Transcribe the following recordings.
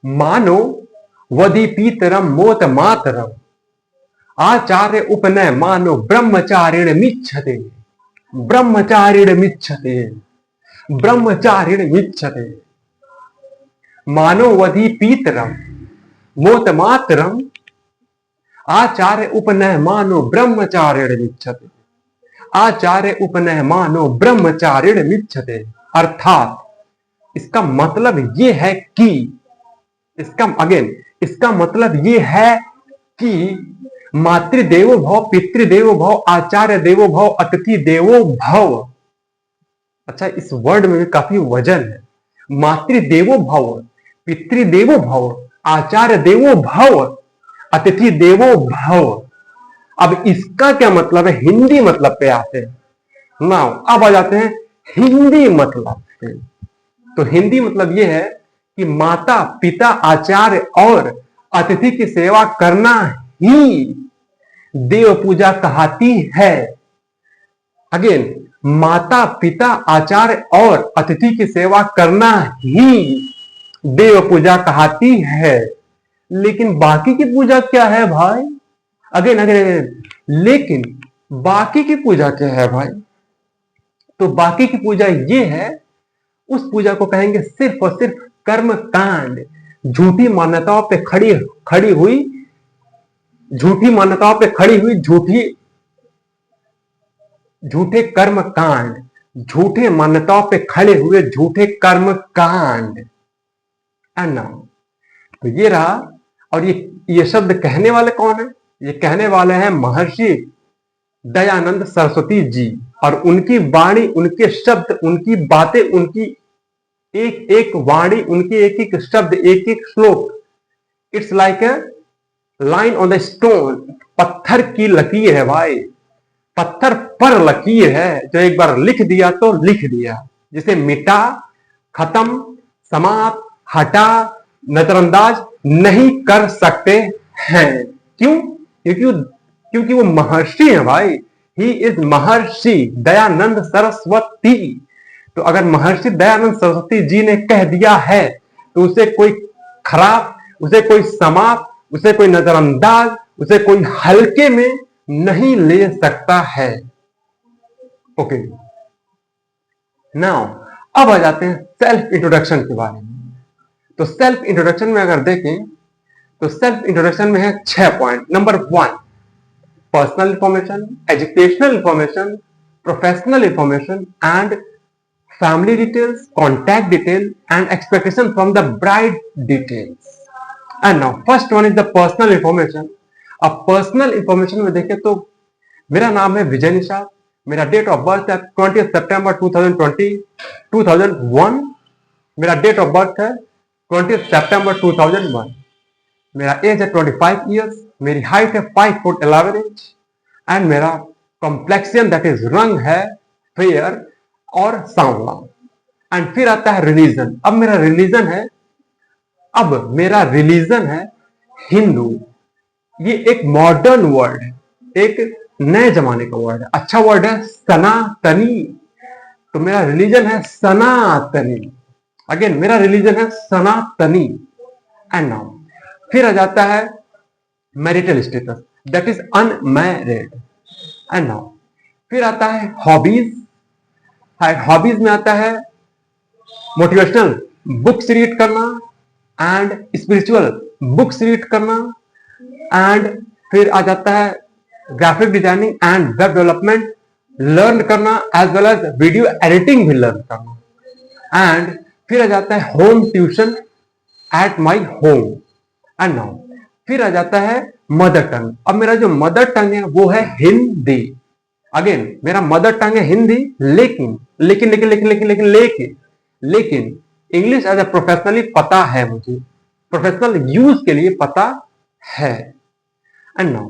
मानो वदीपीतरम मोत मातरम आचार्य उपनय मानो ब्रह्मचारिण मिच्छते ब्रह्मचारिण मिच्छते ब्रह्मचारिण मिच्छते मानो वदीपीतरम मोत मातरम आचार्य उपनय मानो ब्रह्मचारिण मिच्छते आचार्य उपनय मानो ब्रह्मचारिण मिच्छते। अर्थात इसका मतलब ये है कि इसका मतलब ये है कि मातृदेवो भव, पितृदेवो भव, आचार्य देवो भव, अतिथि देवो भव। अच्छा, इस वर्ड में भी काफी वजन है। मातृदेवो भव, पितृदेवो भव, आचार्य देवो भव, अतिथि देवो भव। अब इसका क्या मतलब है, हिंदी मतलब पे आते हैं ना। अब आ जाते हैं हिंदी मतलब पे। तो हिंदी मतलब यह है कि माता पिता आचार्य और अतिथि की सेवा करना ही देव पूजा कहती है। अगेन, माता पिता आचार्य और अतिथि की सेवा करना ही देव पूजा कहती है। लेकिन बाकी की पूजा क्या है भाई? अगेन अगेन, लेकिन बाकी की पूजा क्या है भाई? तो बाकी की पूजा ये है, उस पूजा को कहेंगे सिर्फ और सिर्फ कर्म कांड। झूठी मान्यताओं पे खड़ी हुई झूठे कर्म कांड, झूठे मान्यताओं पे खड़े हुए झूठे कर्म कांड। एंड नाउ तो ये रहा। और ये शब्द कहने वाले कौन है? ये कहने वाले हैं महर्षि दयानंद सरस्वती जी। और उनकी वाणी, उनके शब्द, उनकी बातें, उनकी एक एक वाणी, उनके एक एक शब्द, एक एक श्लोक, it's like a line on the stone. पत्थर की लकीर है भाई, पत्थर पर लकीर है, जो एक बार लिख दिया तो लिख दिया। जिसे मिटा, खत्म, समाप्त, हटा, नजरअंदाज नहीं कर सकते हैं। क्यों? क्योंकि वो महर्षि है भाई। He is Maharshi Dayanand Saraswati. तो अगर महर्षि दयानंद सरस्वती जी ने कह दिया है तो उसे कोई खराब, उसे कोई समाप्त, उसे कोई नजरअंदाज, उसे कोई हल्के में नहीं ले सकता है। ओके, नाउ अब आ जाते हैं सेल्फ इंट्रोडक्शन के बारे में। तो सेल्फ इंट्रोडक्शन में अगर देखें तो सेल्फ इंट्रोडक्शन में है 6 point. Number 1, personal information, educational information, professional information and family details, contact detail and expectation from the bride details. And now first one is the personal information. अब personal information में देखें तो मेरा नाम है विजय निषाद, मेरा डेट ऑफ बर्थ है 20 सितंबर 2001। मेरा डेट ऑफ बर्थ है 20 सितंबर 2001। मेरा एज है 25 ईयर्स, मेरी हाइट है 5 फुट 11 इंच एंड मेरा कॉम्प्लेक्सियन दैट इज रंग है फेयर और सांवला। एंड फिर आता है रिलीजन। अब मेरा रिलीजन है हिंदू। ये एक मॉडर्न वर्ड है, एक नए जमाने का वर्ड है, अच्छा वर्ड है सनातनी। तो मेरा रिलीजन है सनातनी। अगेन मेरा रिलीजन है सनातनी। एंड नाउ फिर आ जाता है marital status, that is unmarried. And now फिर आता है हॉबीज। हॉबीज में आता है मोटिवेशनल बुक्स रीड करना एंड स्पिरिचुअल बुक्स रीड करना। एंड फिर आ जाता है graphic designing and web development learn करना, as well as video editing भी लर्न करना। एंड फिर आ जाता है home tuition at my home. And now फिर आ जाता है मदर टंग। अब मेरा जो मदर टंग है वो है हिंदी। अगेन मेरा मदर टंग है हिंदी, लेकिन लेकिन लेकिन लेकिन लेकिन लेकिन लेकिन लेकिन इंग्लिश एज ए प्रोफेशनली पता है, मुझे प्रोफेशनल यूज के लिए पता है। एंड नाउ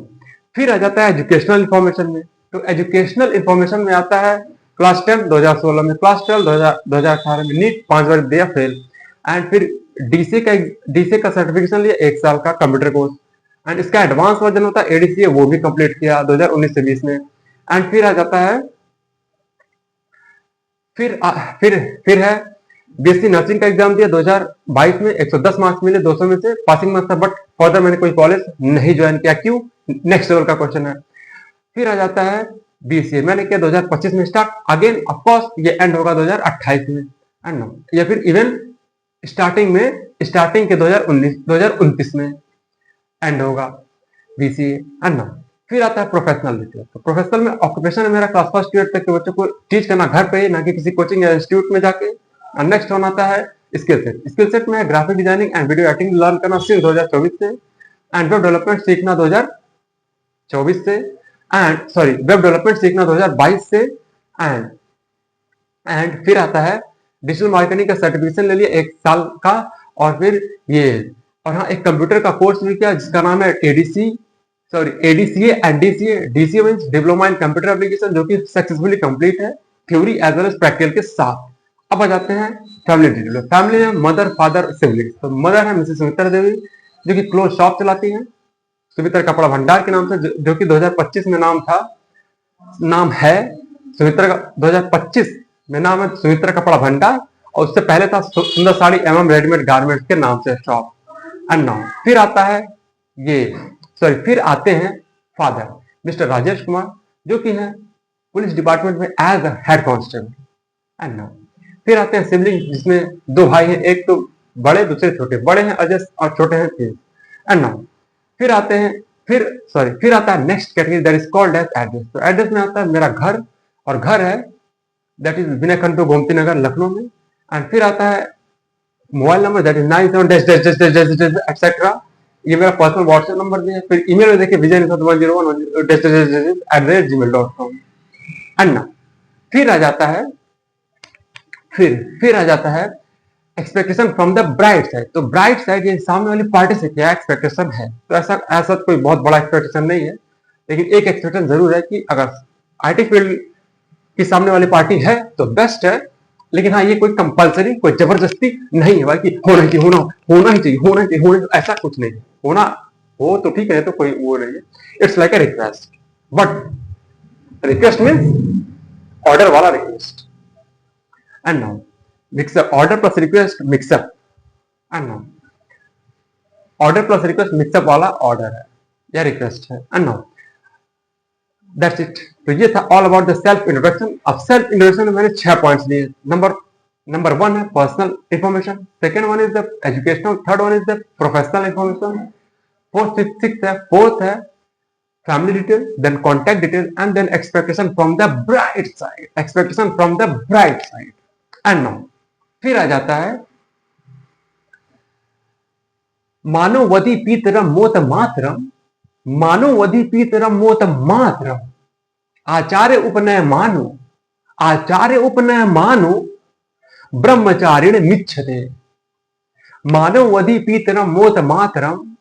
फिर आ जाता है एजुकेशनल इंफॉर्मेशन में। तो एजुकेशनल इंफॉर्मेशन में आता है क्लास 10 2016 में, क्लास 12 2018 में, नीट 5 बार दिया फेल। एंड फिर डीसी का सर्टिफिकेशन लिया 1 साल का कंप्यूटर कोर्स। एंड इसका एडवांस वर्जन होता है एडीसीए, वो भी कंप्लीट किया 2019 से 20 में। एंड फिर आ जाता है फिर है बीएससी नर्सिंग का एग्जाम दिया 2022 में, 110 मार्क्स मिले 200 में से, पासिंग मार्क्स था, बट फर्दर मैंने कोई कॉलेज नहीं ज्वाइन किया। क्यों? नेक्स्ट लेवल का क्वेश्चन है। फिर आ जाता है बीसीए, मैंने किया 2025 में स्टार्ट, अगेन ऑफकोर्स ये एंड होगा 2028 में, एंड या फिर इवन स्टार्टिंग के 2029 में एंड होगा बीसीए, एंड फिर आता है प्रोफेशनल डिटेल। तो प्रोफेशनल में ऑक्यूपेशन है मेरा क्लास फर्स्ट ईयर तक के बच्चों को टीच करना घर पे, ना कि किसी कोचिंग या इंस्टीट्यूट में जाके। नेक्स्ट होना आता है स्किल सेट। स्किल सेट में graphic designing and video editing learn करना सिर्फ 2024 से, एंड वेब डेवलपमेंट सीखना 2024 से, वेब डेवलपमेंट सीखना 2022 से, एंड फिर आता है डिजिटल मार्केटिंग का सर्टिफिकेशन ले लिया 1 साल का, और फिर ये, और हाँ एक कंप्यूटर का कोर्स भी किया जिसका नाम है ADCA and DCA means diploma in computer application, जो कि सक्सेसफुली कंप्लीट है theory as well as practical के साथ। अब आ जाते हैं फैमिली डिटेल। फैमिली में मदर फादर सिबलिंग्स। तो मदर है मिसेस सुमित्रा देवी, जो कि क्लोथ शॉप चलाती हैं सुमित्रा कपड़ा भंडार के नाम से, जो कि 2025 में नाम है सुमित्रा का, 2025 में नाम है सुमित्रा कपड़ा भंडार, और उससे पहले था सुंदर साड़ी एवं रेडीमेड गारमेंट्स के नाम से शॉप, एंड नाउ फिर आता है फिर आते हैं फादर मिस्टर राजेश कुमार, जो कि है पुलिस डिपार्टमेंट में as head constable, and now फिर आते हैं सिबलिंग, जिसमें 2 भाई हैं, एक तो बड़े दूसरे छोटे, बड़े हैं अजय और छोटे हैं तेज, एंड नाउ फिर आता है next category that is called as address. तो एड्रेस में आता है मेरा घर, और घर है दैट इज विनय खंडू गोमती नगर लखनऊ में, एंड फिर आता है mobile number that is 97 etcetera, ये मेरा पर्सनल व्हाट्सएप नंबर भी है। फिर ईमेल में देखिए vijayan101@gmail.com, एंड ना फिर आ जाता है expectation from the bright side. तो ब्राइट साइड ये सामने वाली पार्टी से क्या एक्सपेक्टेशन है, तो ऐसा कोई बहुत बड़ा एक्सपेक्टेशन नहीं है, लेकिन एक एक्सपेक्टेशन जरूर है कि अगर आईटी फील्ड की सामने वाली पार्टी है तो बेस्ट है, लेकिन हाँ ये कोई कंपलसरी, कोई जबरदस्ती नहीं है भाई कि होना ही चाहिए, ऐसा कुछ नहीं है। होना हो तो ठीक है, तो कोई वो नहीं है, it's like a request, but request means order वाला request, and now mixup, order plus request mixup, and now order plus request mixup वाला ऑर्डर है या रिक्वेस्ट है, एंड नाउ दैट्स इट। तो ये था all about the self introduction. अब self introduction में मैंने 6 पॉइंट्स लिए। नंबर 1 है personal information, second one is the educational, third one is the professional information, fourth है family detail, then contact detail, and then expectation from the bright side, and now फिर आ जाता है मानववधि पीतरम मोत मातरम, आचार्य उपनय मानो ब्रह्मचारिण मिच्छते। मानववधि पीतरम मोत मातरम,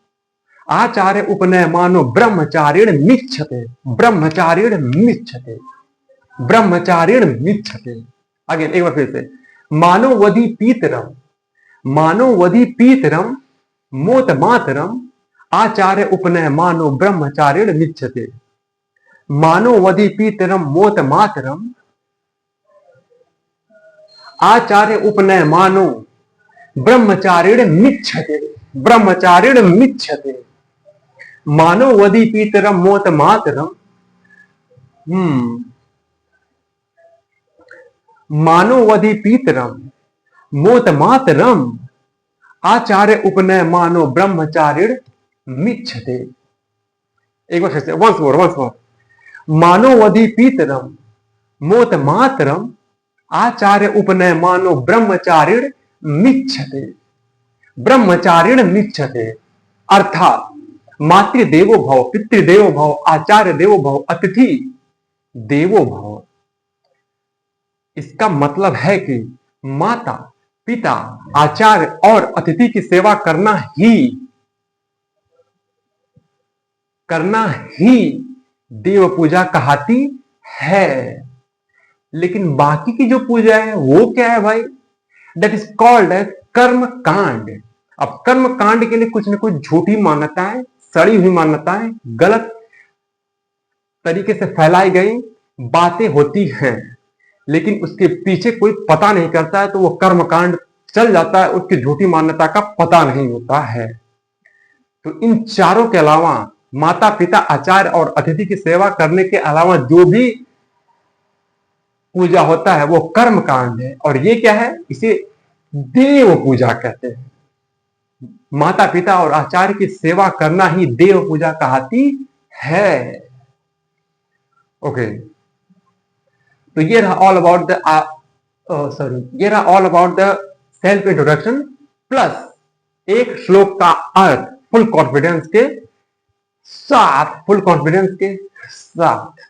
आचार्य उपनय मानो ब्रह्मचारिण मिच्छते। अगेन एक बार फिर से, मानववधि पीतरम मोत मातरम, आचार्य उपनय मानो ब्रह्मचारिण मिच्छते। मानववधि पीतरम मोत मातरम, आचार्य उपनय मानो ब्रह्मचारिण मिच्छते। मानववधि पीतरम मोत मातरम, मानववधि पीतरम मोत मातरम, आचार्य उपनय मानो ब्रह्मचारिण मिच्छते। एक बार फिर से, वंस मोर, मानववधि पीतरम मोत मातरम, आचार्य उपनय मानो ब्रह्मचारिण मिच्छते। अर्थात मातृदेवो भव, पितृदेवो भव, आचार्य देवो भव, अतिथि देवो भव। इसका मतलब है कि माता, पिता, आचार्य और अतिथि की सेवा करना ही देव पूजा कहलाती है। लेकिन बाकी की जो पूजा है वो क्या है भाई? दैट इज कॉल्ड एज कर्म कांड। अब कर्म कांड के लिए कुछ न कुछ झूठी मान्यताएं, सड़ी हुई मान्यताएं, गलत तरीके से फैलाई गई बातें होती हैं, लेकिन उसके पीछे कोई पता नहीं करता है तो वो कर्मकांड चल जाता है, उसकी झूठी मान्यता का पता नहीं होता है। तो इन चारों के अलावा माता पिता आचार्य और अतिथि की सेवा करने के अलावा जो भी पूजा होता है वो कर्म कांड है। और ये क्या है, इसे देव पूजा कहते हैं। माता पिता और आचार्य की सेवा करना ही देव पूजा कहलाती है। ओके, तो ये रहा ऑल अबाउट द ये रहा all about the self introduction plus एक श्लोक का अर्थ फुल कॉन्फिडेंस के साथ